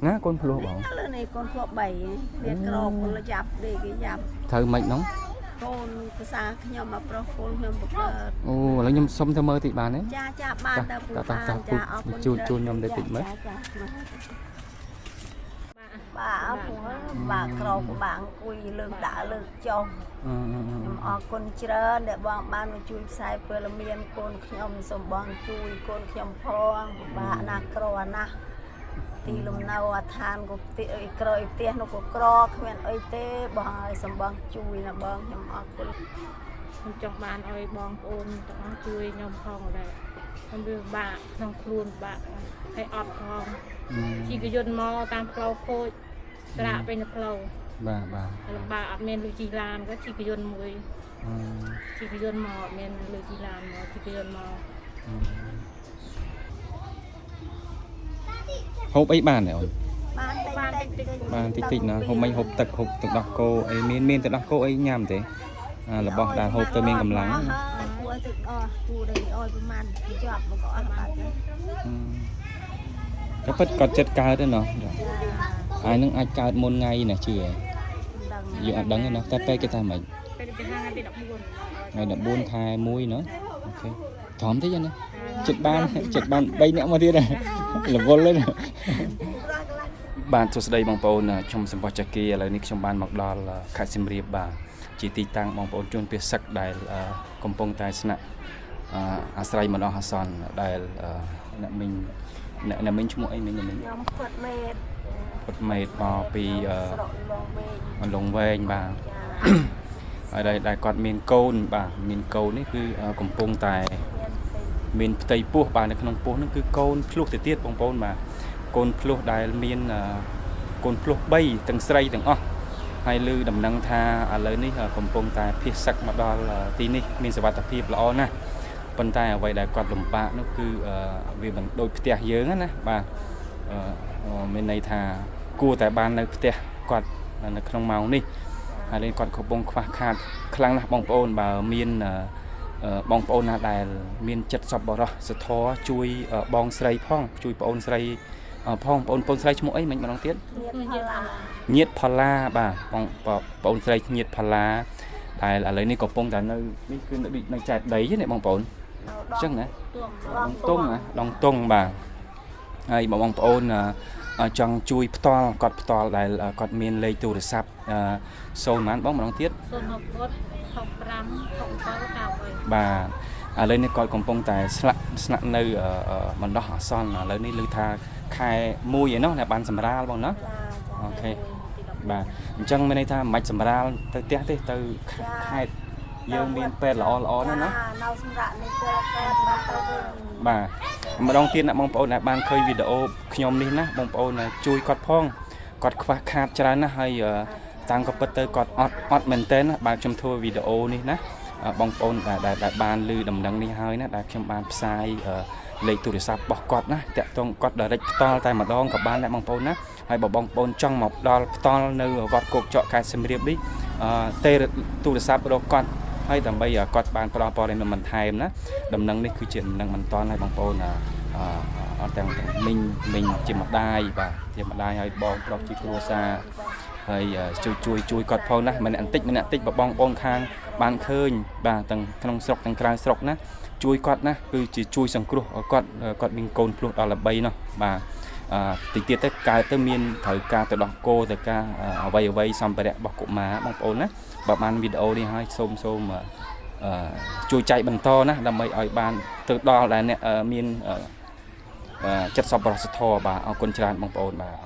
ណាកូនភ្លោះបងលើនេះកូនភ្លោះ3វាក្រកលយ៉ាប់ដេកគេយ៉ាប់ត្រូវមិនហ្នឹងកូនភាសាខ្ញុំមកប្រុសកូនខ្ញុំបកើតអូឥឡូវខ្ញុំសុំទៅមើលតិចបានទេចាបានទៅពូបានចាអរគុណជូនខ្ញុំទៅតិចមើលបាទអរគុណបាទក្រកបាទអង្គុយលើកដាក់លើកចុះខ្ញុំអរគុណច្រើនដែលបងបានមកជួយផ្សាយព័ត៌មានកូនខ្ញុំសូមបងជួយកូនខ្ញុំផងបាទណាក្រណាស់ទីលំនៅអាឋានក៏ផ្ទះអីក្រអីផ្ទះនោះក៏ក្រគ្មានអីទេបងឲ្យសូមបងជួយណាបងខ្ញុំអរគុណខ្ញុំចង់បានឲ្យបងប្អូនទាំងអស់ជួយខ្ញុំផងដែរខ្ញុំវាបាក់ក្នុងខ្លួនបាក់ហើយអត់ផងជីកយន្តមកតាមផ្លូវខូចស្រាក់ពេញនៅផ្លូវបាទលំបាកអត់មានលុយជីឡានក៏ជីកយន្តមួយជីកយន្តមកអត់មានលុយជីឡានមកជីកយន្តមកហូបអីបានទេអូនបានតិចណាហូបមិនហូបទឹកហូបទឹកដោះគោអីមានទឹកដោះគោអីញ៉ាំទេរបស់ដែលហូបទៅមានកម្លាំងគួរទឹកអស់គួរដីអយប្រហែលជាប់មកក៏អត់បាត់តែពិតគាត់ចិត្តកើតទេណោះហើយនឹងអាចកើតមុនថ្ងៃណាជឿយើងអត់ដឹងទេណាតែពេលគេថាម៉េចពេលគេថាថ្ងៃ14ខែ1ណាអូខេធំតិចណាចិត្តបាន3នាក់មកទៀតរវល់លេយបាទសួស្តីបងប្អូនខ្ញុំសម្បត្តិចាគីឥឡូវនេះខ្ញុំបានមកដល់ខេត្តសៀមរាបបាទជាទីតាំងបងប្អូនជនពាសឹកដែលកំពុងតែស្នាក់អាស្រ័យបណ្ដោះអាសន្នដែលអ្នកមីងឈ្មោះអីមីងខ្ញុំគាត់មេតមកពីលងវែងបាទហើយដែលគាត់មានកូនបាទមានកូននេះគឺកំពុងតែមានផ្ទៃពោះបាទនៅក្នុងពោះហ្នឹងគឺកូនភ្លោះទៅទៀតបងប្អូនបាទកូនភ្លោះដែលមានកូនភ្លោះ3ទាំងស្រីទាំងអស់ហើយឮដំណឹងថាឥឡូវនេះកំពុងតែភៀសសឹកមកដល់ទីនេះមានសុវត្ថិភាពល្អណាស់ប៉ុន្តែអ្វីដែលគាត់លំបាកនោះគឺវាមិនដូចផ្ទះយើងណាបាទមានន័យថាគួរតែបាននៅផ្ទះគាត់នៅក្នុងម៉ោងនេះហើយគាត់កំពុងខ្វះខាតខ្លាំងណាស់បងប្អូនបើមានបងប្អូនណាដែលមានចិត្តសប្បុរសធម៌ជួយបងស្រីផងជួយប្អូនស្រីផងប្អូនស្រីឈ្មោះអីមិញម្ដងទៀតញាតផល្លាបាទបងប្អូនស្រីញាតផល្លាដែលឥឡូវនេះកំពុងតែនៅនេះគឺនៅចែកដីណាបងប្អូនអញ្ចឹងណាដងតុងបាទហើយបងប្អូនចង់ជួយផ្ទាល់ដែលគាត់មានលេខទូរស័ព្ទ0ប៉ុន្មានបងម្ដងទៀត065656793បាទឥឡូវនេះគាត់កំពុងតែស្នាក់នៅបណ្ដោះអាសន្នឥឡូវនេះឮថាខែ1ឯណោះអ្នកបានសម្រាលបងណាអូខេបាទអញ្ចឹងមានន័យថាមិនបាច់សម្រាលទៅផ្ទះទេទៅខេត្តយើងមានពេទ្យល្អណាស់ណានៅសម្រាប់នេះទៅកើតបានទៅវិញបាទម្ដងទៀតណាបងប្អូនដែលបានឃើញវីដេអូខ្ញុំនេះណាបងប្អូនជួយគាត់ផងគាត់ខ្វះខាតច្រើនណាស់ហើយតាមក៏ពិតទៅគាត់អត់មែនតើណាបាទខ្ញុំធ្វើវីដេអូនេះណាបងប្អូនដែលបានឮដំណឹងនេះហើយណាដែលខ្ញុំបានផ្សាយលេខទូរស័ព្ទរបស់គាត់ណាតាក់ទងគាត់ direct ផ្ទាល់តែម្ដងក៏បានដែរបងប្អូនណាហើយបើបងប្អូនចង់មកដល់ផ្ទាល់នៅវត្តគោកចកខេត្តសៀមរាបនេះទេទូរស័ព្ទរបស់គាត់ហើយដើម្បីគាត់បានផ្ដល់ព័ត៌មានបន្ថែមណាដំណឹងនេះគឺជាដំណឹងមិនតាន់ហើយបងប្អូនអត់ទាំងមីងជាម្ដាយបាទជាម្ដាយហើយបងប្រុសជាគ្រួសារហើយជួយគាត់ផងណាម្នាក់បន្តិចបងប្អូនខាងបានឃើញបាទទាំងក្នុងស្រុកទាំងក្រៅស្រុកណាជួយគាត់ណាគឺជាជួយសង្គ្រោះគាត់មានកូនភ្លោះដល់13នោះបាទតិចទៀតទៅកើតទៅមានត្រូវការទៅដោះគោទៅការអ្វីសម្ភារៈរបស់កុមារបងប្អូនណាបើបានវីដេអូនេះហើយសូមជួយចែកបន្តណាដើម្បីឲ្យបានទៅដល់ដែលអ្នកមានចិត្តសប្បុរសធម៌បាទអរគុណច្រើនបងប្អូនបាទ